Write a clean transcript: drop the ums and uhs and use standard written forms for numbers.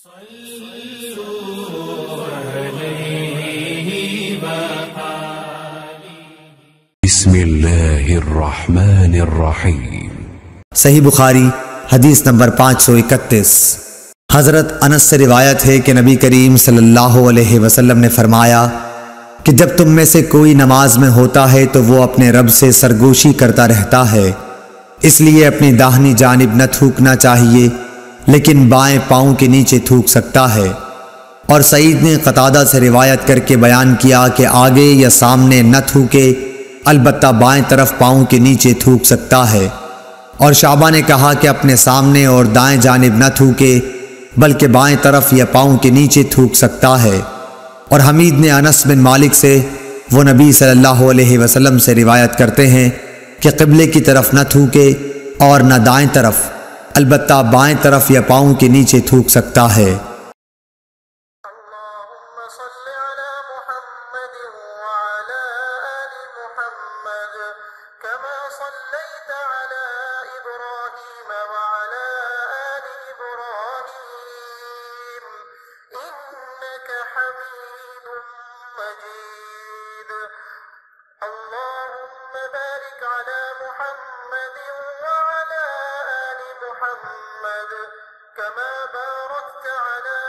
بسم اللہ الرحمن الرحیم۔ صحیح بخاری حدیث نمبر 531۔ حضرت انس سے روایت ہے کہ نبی کریم صلی اللہ علیہ وسلم نے فرمایا کہ جب تم میں سے کوئی نماز میں ہوتا ہے تو وہ اپنے رب سے سرگوشی کرتا رہتا ہے، اس لیے اپنی داہنی جانب نہ تھوکنا چاہیے، لیکن بائیں پاؤں کے نیچے تھوک سکتا ہے۔ اور سعید نے قتادہ سے روایت کر کے بیان کیا کہ آگے یا سامنے نہ تھوکے، البتہ بائیں طرف پاؤں کے نیچے تھوک سکتا ہے۔ اور شعبہ نے کہا کہ اپنے سامنے اور دائیں جانب نہ تھوکے، بلکہ بائیں طرف یا پاؤں کے نیچے تھوک سکتا ہے۔ اور حمید نے انس بن مالک سے، وہ نبی صلی اللہ علیہ وسلم سے روایت کرتے ہیں کہ قبلے کی طرف نہ تھوکے اور نہ دائیں طرف، البتہ بائیں طرف یا پاؤں کے نیچے تھوک سکتا ہے۔ اللهم صل على محمد وعلى آل محمد كما صليت على إبراهيم وعلى آل إبراهيم إنك حميد مجيد اللهم بارك على محمد وعلى آل محمد كما باركت على